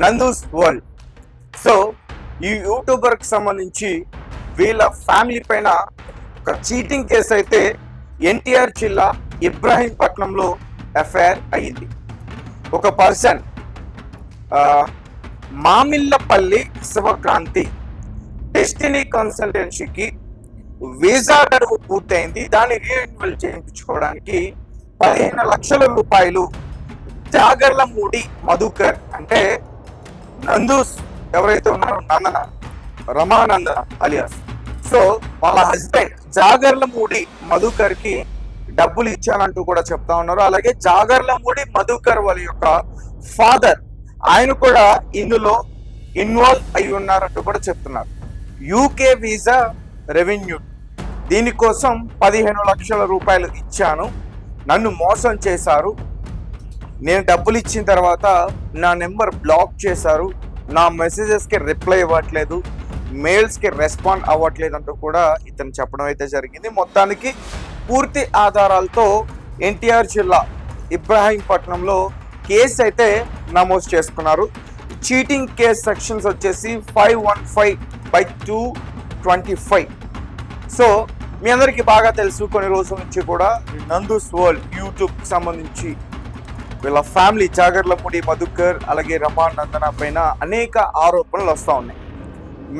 Nandu's world. So ఈ యూట్యూబర్కి సంబంధించి వీళ్ళ ఫ్యామిలీ పైన ఒక చీటింగ్ కేసు అయితే ఎన్టీఆర్ జిల్లా ఇబ్రాహీంపట్నంలో ఎఫ్ఐఆర్ అయ్యింది. ఒక పర్సన్ మామిళ్ళపల్లి శివక్రాంతి డెస్టినీ కన్సల్టెన్సీకి వీసా గడువు పూర్తయింది. దాన్ని రీఎన్యువల్ చేయించుకోవడానికి 15 లక్షల రూపాయలు జాగర్లమూడి మధుకర్ అంటే నందూస్ ఎవరైతే ఉన్నారో నందన రమానందన అలియాస్, సో వాళ్ళ హస్బెండ్ జాగర్లమూడి మధుకర్ కి డబ్బులు ఇచ్చానంటూ కూడా చెప్తా ఉన్నారు. అలాగే జాగర్లమూడి మధుకర్ వాళ్ళ యొక్క ఫాదర్ ఆయన కూడా ఇందులో ఇన్వాల్వ్ అయి ఉన్నారంటూ కూడా చెప్తున్నారు. యూకే వీసా రెవెన్యూ దీనికోసం 15 లక్షల రూపాయలు ఇచ్చాను, నన్ను మోసం చేశారు, నేను డబ్బులు ఇచ్చిన తర్వాత నా నెంబర్ బ్లాక్ చేశారు, నా మెసేజెస్కి రిప్లై ఇవ్వట్లేదు, మెయిల్స్కి రెస్పాండ్ అవ్వట్లేదు అంటూ కూడా ఇతను చెప్పడం అయితే జరిగింది. మొత్తానికి పూర్తి ఆధారాలతో ఎన్టీఆర్ జిల్లా ఇబ్రాహీంపట్నంలో కేసు అయితే నమోదు చేసుకున్నారు. చీటింగ్ కేసు సెక్షన్స్ వచ్చేసి 515/225. సో మీ అందరికీ బాగా తెలుసు, కొన్ని రోజుల నుంచి కూడా నందూస్ వరల్డ్ యూట్యూబ్కి సంబంధించి వీళ్ళ ఫ్యామిలీ జాగర్లమూడి మధుకర్ అలాగే రమానందన పైన అనేక ఆరోపణలు వస్తూ ఉన్నాయి.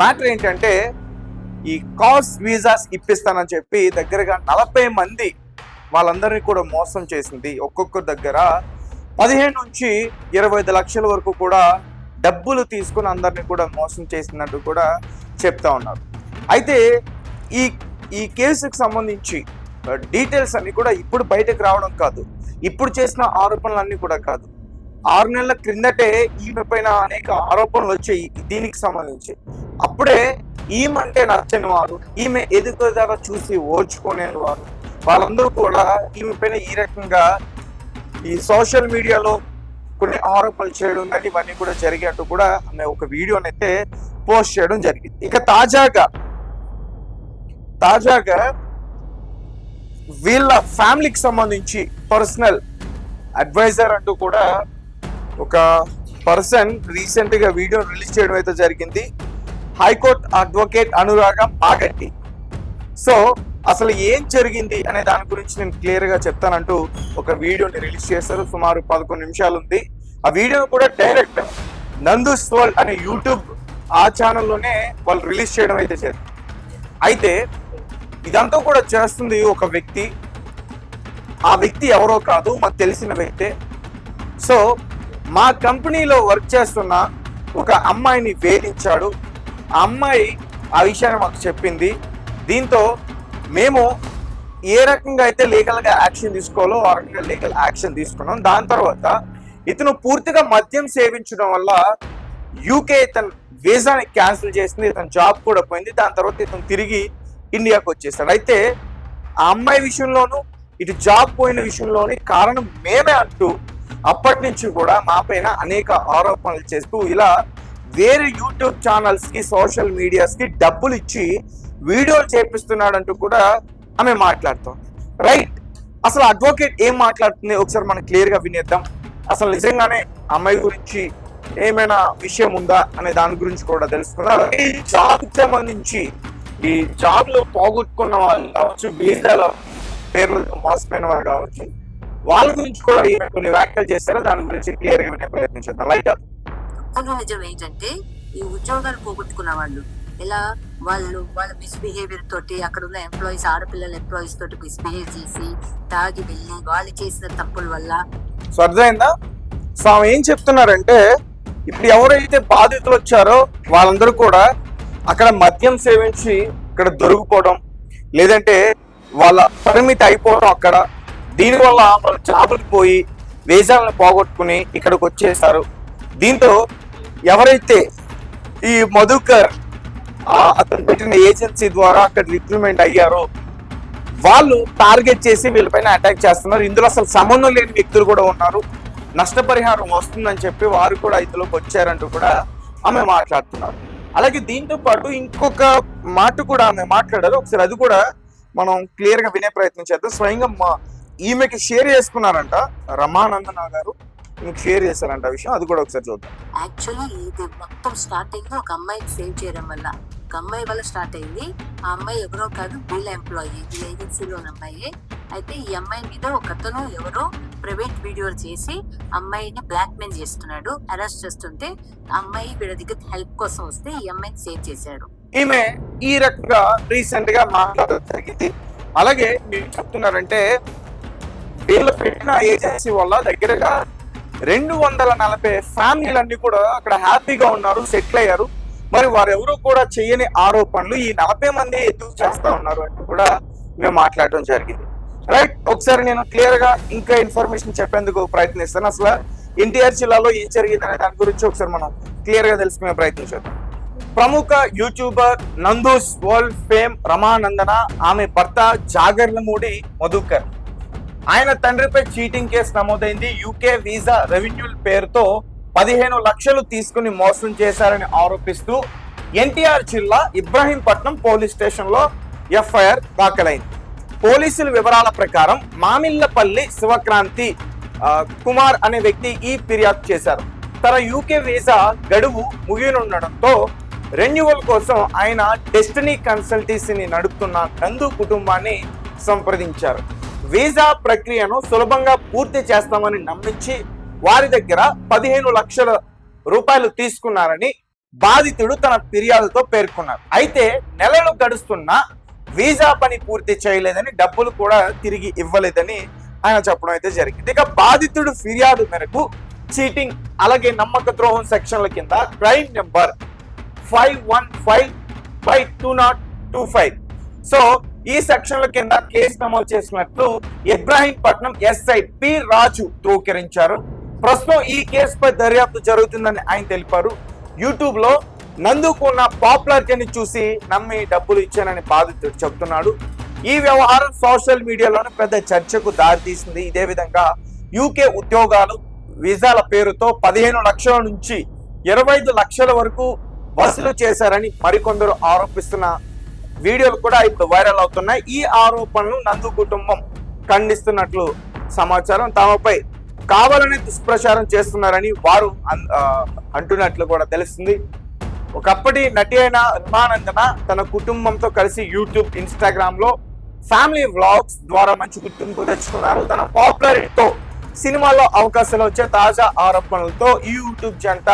మ్యాటర్ ఏంటంటే ఈ కాస్ వీసాస్ ఇప్పిస్తానని చెప్పి దగ్గరగా 40 మంది వాళ్ళందరినీ కూడా మోసం చేసింది. ఒక్కొక్కరి దగ్గర 15 నుంచి 25 లక్షల వరకు కూడా డబ్బులు తీసుకుని అందరినీ కూడా మోసం చేసినట్టు కూడా చెప్తా ఉన్నారు. అయితే ఈ కేసుకు సంబంధించి డీటెయిల్స్ అన్ని కూడా ఇప్పుడు బయటకు రావడం కాదు, ఇప్పుడు చేసిన ఆరోపణలన్నీ కూడా కాదు, 6 నెలల క్రిందటే ఈమె పైన అనేక ఆరోపణలు వచ్చాయి దీనికి సంబంధించి. అప్పుడే ఈమె అంటే నచ్చని వారు, ఈమె ఎదుగుదల చూసి ఓర్చుకునే వారు వాళ్ళందరూ కూడా ఈమె పైన ఈ రకంగా ఈ సోషల్ మీడియాలో కొన్ని ఆరోపణలు చేయడం కానీ ఇవన్నీ కూడా జరిగేట్టు కూడా ఆమె ఒక వీడియోని అయితే పోస్ట్ చేయడం జరిగింది. ఇక తాజాగా వీళ్ళ ఫ్యామిలీకి సంబంధించి పర్సనల్ అడ్వైజర్ అంటూ కూడా ఒక పర్సన్ రీసెంట్ గా వీడియో రిలీజ్ చేయడం అయితే జరిగింది. హైకోర్టు అడ్వకేట్ అనురాగం పాగట్టి. సో అసలు ఏం జరిగింది అనే దాని గురించి నేను క్లియర్ గా చెప్తానంటూ ఒక వీడియోని రిలీజ్ చేశారు. సుమారు 11 నిమిషాలు ఉంది. ఆ వీడియో కూడా డైరెక్ట్ నందూస్ వరల్డ్ అనే యూట్యూబ్ ఆ ఛానల్లోనే వాళ్ళు రిలీజ్ చేయడం అయితే జరిగింది. అయితే ఇదంతా కూడా చేస్తుంది ఒక వ్యక్తి. ఆ వ్యక్తి ఎవరో కాదు, మాకు తెలిసిన వ్యక్తే. సో మా కంపెనీలో వర్క్ చేస్తున్న ఒక అమ్మాయిని వేధించాడు. ఆ అమ్మాయి ఆ విషయాన్ని మాకు చెప్పింది. దీంతో మేము ఏ రకంగా అయితే లీగల్గా యాక్షన్ తీసుకోవాలో ఆ రకంగా లీగల్ యాక్షన్ తీసుకున్నాం. దాని తర్వాత ఇతను పూర్తిగా మద్యం సేవించడం వల్ల యూకే ఇతను వీసాని క్యాన్సిల్ చేసింది, ఇతను జాబ్ కూడా పోయింది. దాని తర్వాత ఇతను తిరిగి ఇండియాకు వచ్చేసాడు. అయితే ఆ అమ్మాయి విషయంలోనూ ఇటు జాబ్ పోయిన విషయంలోని కారణం మేమే అంటూ అప్పటి నుంచి కూడా మా పైన అనేక ఆరోపణలు చేస్తూ ఇలా వేరే యూట్యూబ్ ఛానల్స్ కి సోషల్ మీడియాస్ కి డబ్బులు ఇచ్చి వీడియోలు చేపిస్తున్నాడంటూ కూడా ఆమె మాట్లాడుతోంది. రైట్, అసలు అడ్వకేట్ ఏం మాట్లాడుతుంది ఒకసారి మనం క్లియర్ గా వినేద్దాం. అసలు నిజంగానే అమ్మాయి గురించి ఏమైనా విషయం ఉందా అనే దాని గురించి కూడా తెలుసుకుందాం. ఈ జాబ్ సంబంధించి ఈ జాబ్ లో పోగొట్టుకున్న వాళ్ళు కావచ్చు, వీసాల పేర్లతో మోసపోయిన వారు కావచ్చు, వాళ్ళ గురించి కూడా కొన్ని వ్యాఖ్యలు చేస్తారో దాని గురించి క్లియర్ గా వినే ప్రయత్నించేద్దాం. లైట్ నిజం ఏంటంటే ఈ ఉద్యోగాలు పోగొట్టుకున్న వాళ్ళు ఇలా వాళ్ళ మిస్బిహేవియర్ తోటి అక్కడ ఉన్న ఎంప్లాయీస్, ఆడపిల్లల ఎంప్లాయీస్ తోటి మిస్బిహేవ్ చేసి తాగి వెళ్ళి వాళ్ళు చేసిన తప్పుల వల్ల. సో అర్థమైందా? సో ఆమె ఏం చెప్తున్నారంటే ఇప్పుడు ఎవరైతే బాధితులు వచ్చారో వాళ్ళందరూ కూడా అక్కడ మద్యం సేవించి ఇక్కడ దొరికిపోవడం, లేదంటే వాళ్ళ పరిమితి అయిపోవడం అక్కడ. దీనివల్ల వాళ్ళ జాబులు పోయి వీసాలను పోగొట్టుకుని ఇక్కడికి వచ్చేసారు. దీంతో ఎవరైతే ఈ మధుకర్ అతను పెట్టిన ఏజెన్సీ ద్వారా అక్కడ రిక్రూట్మెంట్ అయ్యారో వాళ్ళు టార్గెట్ చేసి వీళ్ళపైన అటాక్ చేస్తున్నారు. ఇందులో అసలు సంబంధం లేని వ్యక్తులు కూడా ఉన్నారు. నష్టపరిహారం వస్తుందని చెప్పి వారు కూడా ఇందులోకి వచ్చారంటూ కూడా ఆమె మాట్లాడుతున్నారు. అలాగే దీంతో పాటు ఇంకొక మాట కూడా ఆమె మాట్లాడారు. ఒకసారి అది కూడా మనం క్లియర్ గా వినే ప్రయత్నం చేద్దాం. స్వయంగా ఈమెకి షేర్ చేసుకున్నారంట రమానందన గారు. మీకు షేర్ చేశారంట ఆ విషయం, అది కూడా ఒకసారి చూద్దాం. యాక్చువల్లీ ఇది మొత్తం స్టార్ట్ అయింది ఒక అమ్మాయికి సేవ్ చేయడం వల్ల. ఒక అమ్మాయి వల్ల స్టార్ట్ అయింది. ఆ అమ్మాయి ఎవరో కాదు, వీళ్ళ ఎంప్లాయీ, వీళ్ళ ఏజెన్సీలో ఉన్న అమ్మాయి. అయితే ఈ అమ్మాయి మీద ఒక అతను ఎవరో ప్రైవేట్ వీడియోలు చేసి అమ్మాయిని బ్లాక్ మెయిల్ చేస్తున్నాడు, అరెస్ట్ చేస్తుంటే ఆ అమ్మాయి వీళ్ళ దగ్గర హెల్ప్ కోసం వస్తే ఈ అమ్మాయిని సేవ్ చేశాడు. ఈమె ఈ రకంగా రీసెంట్ గా మాట్లాడడం జరిగింది. అలాగే మీరు చెప్తున్నారంటే వీళ్ళు పెట్టిన ఏజెన్సీ వల్ల దగ్గరగా 240 ఫ్యామిలీలన్నీ కూడా అక్కడ హ్యాపీగా ఉన్నారు, సెటిల్ అయ్యారు. మరి వారు ఎవరు కూడా చేయని ఆరోపణలు ఈ 40 మంది ఎందుకు చేస్తా ఉన్నారు అంటే కూడా మేము మాట్లాడడం జరిగింది. రైట్, ఒకసారి నేను క్లియర్ గా ఇంకా ఇన్ఫర్మేషన్ చెప్పేందుకు ప్రయత్నిస్తాను. అసలు ఎన్టీఆర్ జిల్లాలో ఏం జరిగింది అనే దాని గురించి ఒకసారి మనం క్లియర్ గా తెలుసుకునే ప్రయత్నం చేద్దాం. ప్రముఖ యూట్యూబర్ నందూస్ వరల్డ్ ఫేమ్ రమానందన, ఆమె భర్త జాగర్లమూడి మధుకర్, ఆయన తండ్రిపై చీటింగ్ కేసు నమోదైంది. యూకే వీసా రెవెన్యూ పేరుతో 15 లక్షలు తీసుకుని మోసం చేశారని ఆరోపిస్తూ ఎన్టీఆర్ జిల్లా ఇబ్రహీంపట్నం పోలీస్ స్టేషన్ లో ఎఫ్ఐఆర్ దాఖలైంది. పోలీసుల వివరాల ప్రకారం మామిళ్లపల్లి శివక్రాంతి కుమార్ అనే వ్యక్తి ఈ ఫిర్యాదు చేశారు. తన యూకే వీసా గడువు ముగియనుండడంతో రెన్యువల్ కోసం ఆయన డెస్టినీ కన్సల్టెన్సీని నడుపుతున్న నందు కుటుంబాన్ని సంప్రదించారు. వీసా ప్రక్రియను సులభంగా పూర్తి చేస్తామని నమ్మించి వారి దగ్గర 15 లక్షల రూపాయలు తీసుకున్నారని బాధితుడు తన ఫిర్యాదుతో పేర్కొన్నారు. అయితే నెలలు గడుస్తున్నా వీసా పని పూర్తి చేయలేదని, డబ్బులు కూడా తిరిగి ఇవ్వలేదని ఆయన చెప్పడం అయితే జరిగింది. ఇక బాధితుడు ఫిర్యాదు మేరకు చీటింగ్ అలాగే నమ్మక ద్రోహం సెక్షన్ల కింద క్రైమ్ నెంబర్ 515/2025 సో ఈ సెక్షన్ల కింద కేసు నమోదు చేసినట్లు ఇబ్రాహీంపట్నం ఎస్ఐ పి రాజు ధృవీకరించారు. ప్రస్తుతం ఈ కేసుపై దర్యాప్తు జరుగుతుందని ఆయన తెలిపారు. యూట్యూబ్ లో నందుకు ఉన్న పాపులారిటీని చూసి నమ్మి డబ్బులు ఇచ్చానని బాధితుడు చెబుతున్నాడు. ఈ వ్యవహారం సోషల్ మీడియాలోనే పెద్ద చర్చకు దారితీసింది. ఇదే విధంగా యూకే ఉద్యోగాలు వీసాల పేరుతో 15 లక్షల నుంచి 25 లక్షల వరకు వసూలు చేశారని మరికొందరు ఆరోపిస్తున్న వీడియోలు కూడా ఇప్పుడు వైరల్ అవుతున్నాయి. ఈ ఆరోపణలు నందు కుటుంబం ఖండిస్తున్నట్లు సమాచారం. తమపై కావాలనే దుష్ప్రచారం చేస్తున్నారని వారు అంటున్నట్లు కూడా తెలుస్తుంది. ఒకప్పటి నటి అయిన రమానందన తన కుటుంబంతో కలిసి యూట్యూబ్, ఇన్స్టాగ్రామ్ లో ఫ్యామిలీ వ్లాగ్స్ ద్వారా మంచి గుర్తింపు తెచ్చుకున్నారు. తన పాపులారిటీతో సినిమాల్లో అవకాశాలు వచ్చే తాజా ఆరోపణలతో ఈ యూట్యూబ్ జంట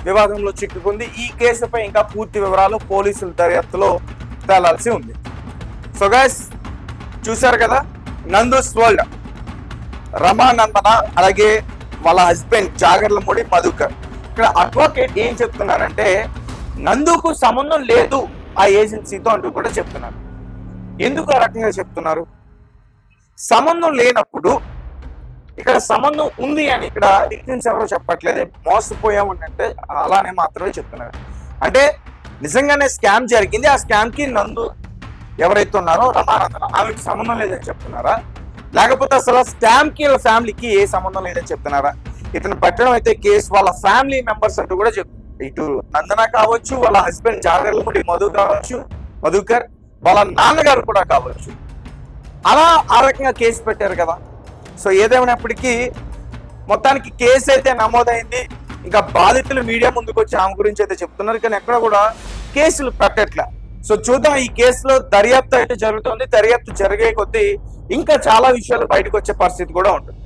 వివాదంలో చిక్కుకుంది. ఈ కేసుపై ఇంకా పూర్తి వివరాలు పోలీసుల దర్యాప్తులో తేలాల్సి ఉంది. సో గైస్, చూశారు కదా నందూస్ వరల్డ్ రమానందన అలాగే వాళ్ళ హస్బెండ్ జాగర్లమూడి మధుకర్. ఇక్కడ అడ్వకేట్ ఏం చెప్తున్నారంటే నందుకు సంబంధం లేదు ఆ ఏజెన్సీతో అంటూ కూడా చెప్తున్నారు. ఎందుకు ఆ రకంగా చెప్తున్నారు? సంబంధం లేనప్పుడు ఇక్కడ సంబంధం ఉంది అని ఇక్కడ డిఫరెన్స్ ఎవరో చెప్పట్లేదు. మోసపోయామంటే అలానే మాత్రమే చెప్తున్నారు. అంటే నిజంగానే స్కామ్ జరిగింది, ఆ స్కామ్ కి నందు ఎవరైతే ఉన్నారో రమానందన ఆమెకి సంబంధం లేదని చెప్తున్నారా? లేకపోతే అసలు స్కామ్ కి వాళ్ళ ఫ్యామిలీకి ఏ సంబంధం లేదని చెప్తున్నారా? ఇతను పెట్టడం అయితే కేసు వాళ్ళ ఫ్యామిలీ మెంబర్స్ అంటూ కూడా ఇటు నందన కావచ్చు, వాళ్ళ హస్బెండ్ జాగర్లమూడి మధుకర్, వాళ్ళ నాన్నగారు కూడా కావచ్చు, అలా ఆ రకంగా కేసు పెట్టారు కదా. సో ఏదేమైనప్పటికీ మొత్తానికి కేసు అయితే నమోదైంది. ఇంకా బాధితులు మీడియా ముందుకు వచ్చి ఆమె గురించి అయితే చెప్తున్నారు, కానీ ఎక్కడ కూడా కేసులు పెట్టట్లే. సో చూద్దాం, ఈ కేసులో దర్యాప్తు అయితే జరుగుతుంది. దర్యాప్తు జరిగే కొద్దీ ఇంకా చాలా విషయాలు బయటకు వచ్చే పరిస్థితి కూడా ఉంటుంది.